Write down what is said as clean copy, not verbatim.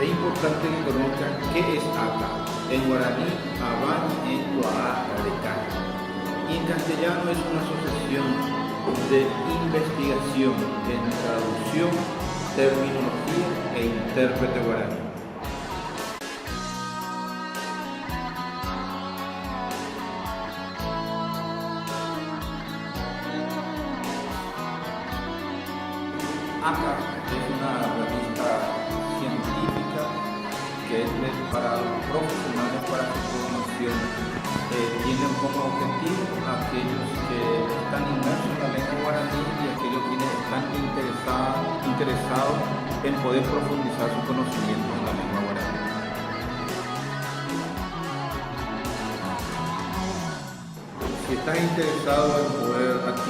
Es importante que conozcan qué es ACA. En guaraní, Abani en Tuaá de Cana. Y en castellano es una asociación de investigación en traducción, terminología e intérprete guaraní. ACA es una revista científica que es para los profesionales para su formación. Tienen como objetivo aquellos que están inmersos en la lengua guaraní y aquellos que están interesados en poder profundizar su conocimiento en la lengua guaraní. Si estás interesado en poder adquirir